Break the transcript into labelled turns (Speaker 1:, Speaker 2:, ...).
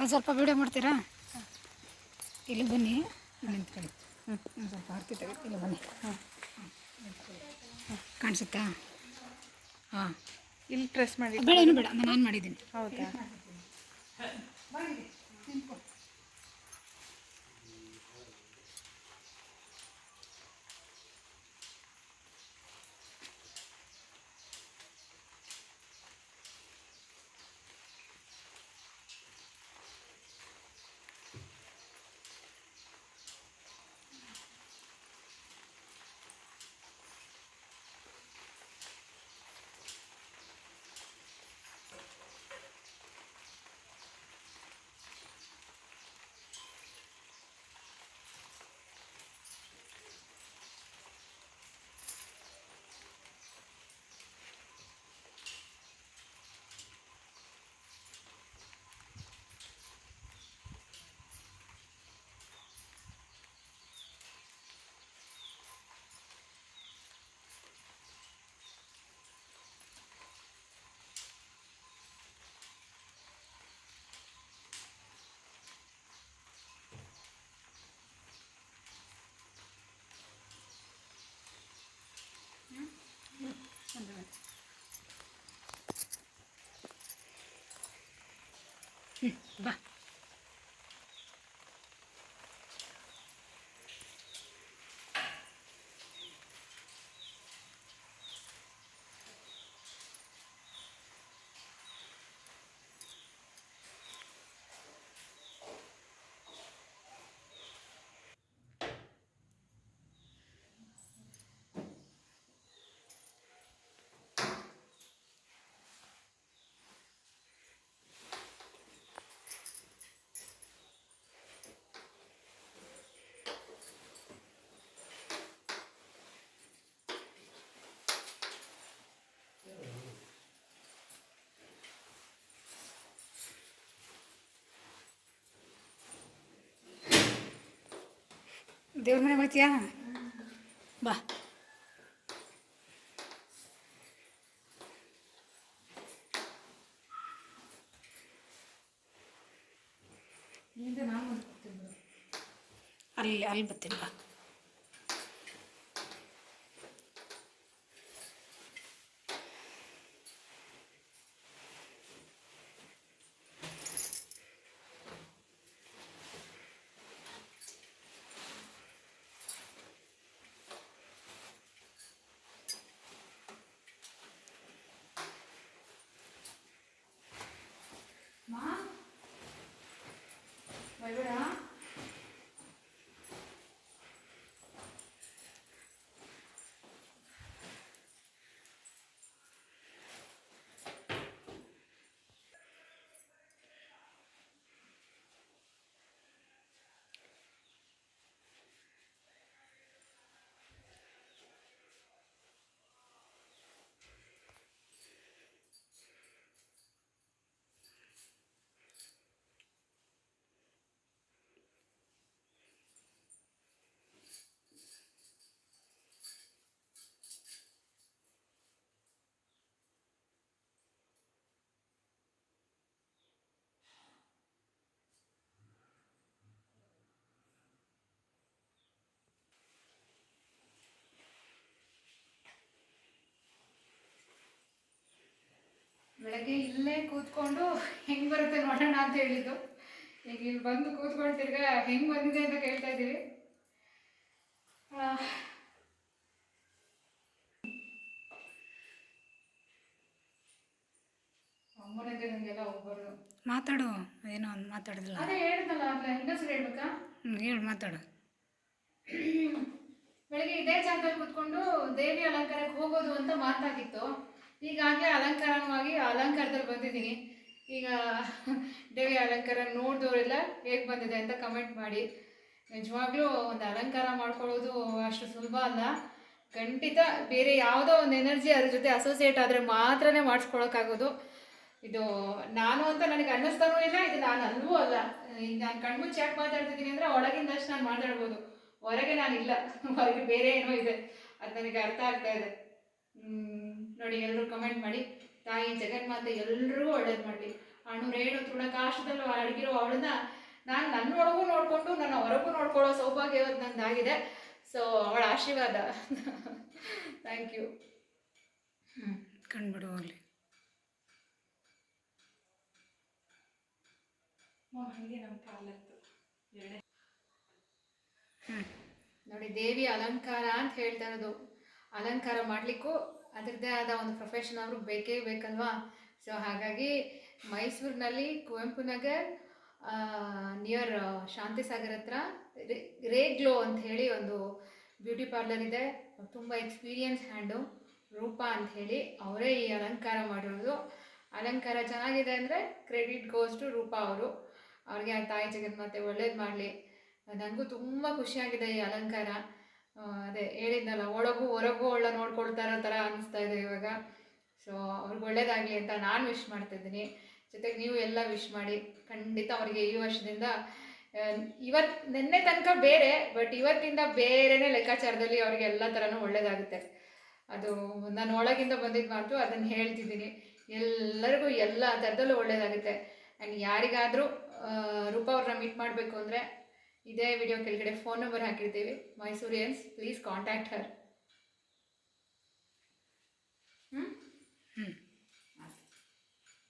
Speaker 1: ಒಂದು ಸ್ವಲ್ಪ ವೀಡಿಯೋ ಮಾಡ್ತೀರಾ? ಇಲ್ಲಿ ಬನ್ನಿ, ಇಲ್ಲಿ ನಿಂತ್ಕೊಳ್ಳಿ. ಒಂದು ಸ್ವಲ್ಪ ಆರತಿ ತೆಗೆದು ಇಲ್ಲಿ ಬನ್ನಿ. ಕಾಣಿಸುತ್ತಾ? ಹಾಂ,
Speaker 2: ಇಲ್ಲಿ ಪ್ರೆಸ್ ಮಾಡಿ.
Speaker 1: ಬೇಡ, ಏನು ಬೇಡ, ನಾನು ಮಾಡಿದ್ದೀನಿ.
Speaker 2: ಹೌದಾ?
Speaker 1: ಬಾ. ದೇವ್ರ ಮನೆ ಮಾಡ್ತೀಯಾ? ಬಾ. ಅಲ್ಲಿ ಬರ್ತೀನಿ ಬಾ. ಬೆಳಗ್ಗೆ ಇಲ್ಲೇ ಕೂತ್ಕೊಂಡು ಹೆಂಗೆ ಬರುತ್ತೆ ನೋಡೋಣ ಅಂತ ಹೇಳಿದ್ದು. ಈಗ ಇಲ್ಲಿ ಬಂದು ಕೂತ್ಕೊಂಡು ತಿರ್ಗಾ ಹೆಂಗೆ ಬಂದಿದೆ ಅಂತ ಕೇಳ್ತಾ ಇದ್ದೀವಿ. ಅಮ್ಮನಿಗೆ ನನಗೆಲ್ಲ ಹೋಗ್ಬಾರ್ದು. ಮಾತಾಡು, ಏನೋ ಒಂದು ಮಾತಾಡಿದಿಲ್ಲ. ಅದೇ ಹೇಳಿದ್ನಲ್ಲ, ಆಗಲೇ ಇನ್ನೊಂದ್ಸರಿ ಹೇಳ್ಬೇಕಾ? ಹೇಳು, ಮಾತಾಡು. ಬೆಳಗ್ಗೆ ಇದೇ ಜಾಗದಲ್ಲಿ ಕೂತ್ಕೊಂಡು ದೇವಿ ಅಲಂಕಾರಕ್ಕೆ ಹೋಗೋದು ಅಂತ ಮಾತಾಗಿತ್ತು. ಈಗಾಗಲೇ ಅಲಂಕಾರವಾಗಿ ಅಲಂಕಾರದಲ್ಲಿ ಬಂದಿದ್ದೀನಿ. ಈಗ ದೇವಿ ಅಲಂಕಾರ ನೋಡಿದವರೆಲ್ಲ ಹೇಗೆ ಬಂದಿದೆ ಅಂತ ಕಮೆಂಟ್ ಮಾಡಿ. ನಿಜವಾಗ್ಲೂ ಒಂದು ಅಲಂಕಾರ ಮಾಡ್ಕೊಳ್ಳೋದು ಅಷ್ಟು ಸುಲಭ ಅಲ್ಲ. ಖಂಡಿತ ಬೇರೆ ಯಾವುದೋ ಒಂದು ಎನರ್ಜಿ ಅದ್ರ ಜೊತೆ ಅಸೋಸಿಯೇಟ್ ಆದರೆ ಮಾತ್ರನೇ ಮಾಡಿಸ್ಕೊಳಕ್ಕಾಗೋದು. ಇದು ನಾನು ಅಂತ ನನಗೆ ಅನ್ನಿಸ್ತಾನೂ ಇಲ್ಲ, ಇದು ನಾನು ಅಲ್ಲವೂ ಅಲ್ಲ. ಈಗ ನಾನು ಕಣ್ಮುಚ್ಚಿ ಯಾಕೆ ಮಾತಾಡ್ತಿದ್ದೀನಿ ಅಂದರೆ ಒಳಗಿಂದಷ್ಟು ನಾನು ಮಾತಾಡ್ಬೋದು, ಹೊರಗೆ ನಾನಿಲ್ಲ, ಹೊರಗೆ ಬೇರೆ ಏನೋ ಇದೆ, ಅದು ನನಗೆ ಅರ್ಥ ಆಗ್ತಾ ಇದೆ. ನೋಡಿ, ಎಲ್ಲರೂ ಕಮೆಂಟ್ ಮಾಡಿ. ತಾಯಿ ಜಗನ್ಮಾತೆ ಎಲ್ರಿಗೂ ಒಳ್ಳೇದು ಮಾಡಲಿ. ರೇಣು ತೃಣಕಾಶದಲ್ಲಿ ಅಡಗಿರೋ ಅವಳನ್ನ ನಾನು ನನ್ನೊಳಗೂ ನೋಡಿಕೊಂಡು ನನ್ನ ಹೊರಗೂ ನೋಡ್ಕೊಳ್ಳೋ ಸೌಭಾಗ್ಯ ಇವತ್ತು ನಂದಾಗಿದೆ. ಸೊ ಅವಳ ಆಶೀರ್ವಾದ. Thank you.
Speaker 2: ಕಂಡುಬಿಡುವಾಗಲಿ
Speaker 1: ಹಾಗೆ ನಮ್ಮ ಪಾಲತ್ತು ಎರಡೇ ನೋಡಿ, ದೇವಿ ಅಲಂಕಾರ ಅಂತ ಹೇಳ್ತಾ ಇರೋದು. ಅಲಂಕಾರ ಮಾಡಲಿಕ್ಕೂ ಅದರದ್ದೇ ಆದ ಒಂದು ಪ್ರೊಫೆಷನ್ ಅವರು ಬೇಕೇ ಬೇಕಲ್ವಾ. ಸೊ ಹಾಗಾಗಿ ಮೈಸೂರಿನಲ್ಲಿ ಕುವೆಂಪು ನಗರ್ ನಿಯರ್ ಶಾಂತಿಸಾಗರ್ ಹತ್ರ ರೇ ಗ್ಲೋ ಅಂತ ಹೇಳಿ ಒಂದು ಬ್ಯೂಟಿ ಪಾರ್ಲರ್ ಇದೆ. ತುಂಬ ಎಕ್ಸ್ಪೀರಿಯನ್ಸ್ ಹ್ಯಾಂಡು ರೂಪಾ ಅಂತ ಹೇಳಿ, ಅವರೇ ಈ ಅಲಂಕಾರ ಮಾಡಿರೋದು. ಅಲಂಕಾರ ಚೆನ್ನಾಗಿದೆ ಅಂದರೆ ಕ್ರೆಡಿಟ್ ಗೋಸ್ ಟು ರೂಪಾ ಅವರು. ಅವ್ರಿಗೆ ಆ ತಾಯಿ ಜಗನ್ಮಾತೆ ಒಳ್ಳೇದು ಮಾಡಲಿ. ನನಗೂ ತುಂಬ ಖುಷಿಯಾಗಿದೆ ಈ ಅಲಂಕಾರ. ಅದೇ ಹೇಳಿದ್ನಲ್ಲ, ಒಳಗೂ ಹೊರಗೂ ನೋಡ್ಕೊಳ್ತಾ ಇರೋ ಥರ ಅನ್ನಿಸ್ತಾ ಇದೆ ಇವಾಗ. ಸೊ ಅವ್ರಿಗೆ ಒಳ್ಳೇದಾಗಲಿ ಅಂತ ನಾನು ವಿಶ್ ಮಾಡ್ತಿದ್ದೀನಿ. ಜೊತೆಗೆ ನೀವು ಎಲ್ಲ ವಿಶ್ ಮಾಡಿ. ಖಂಡಿತ ಅವರಿಗೆ ಈ ವರ್ಷದಿಂದ ನಿನ್ನೆ ತನಕ ಬೇರೆ, ಬಟ್ ಇವತ್ತಿಂದ ಬೇರೆನೇ ಲೆಕ್ಕಾಚಾರದಲ್ಲಿ ಅವ್ರಿಗೆ ಎಲ್ಲ ಥರನೂ ಒಳ್ಳೇದಾಗುತ್ತೆ. ಅದು ನಾನು ಒಳಗಿಂದ ಬಂದಿದ್ದು ಮಾತು, ಅದನ್ನು ಹೇಳ್ತಿದ್ದೀನಿ. ಎಲ್ಲರಿಗೂ ಎಲ್ಲ ಥರದಲ್ಲೂ ಒಳ್ಳೇದಾಗುತ್ತೆ. ಆ್ಯಂಡ್ ಯಾರಿಗಾದರೂ ರೂಪಾ ಅವ್ರನ್ನ ಮೀಟ್ ಮಾಡಬೇಕು ಅಂದರೆ ಇದೇ ವಿಡಿಯೋ ಕೆಳಗಡೆ ಫೋನ್ ನಂಬರ್ ಹಾಕಿರ್ತೀವಿ. Mysoreans, please contact Har.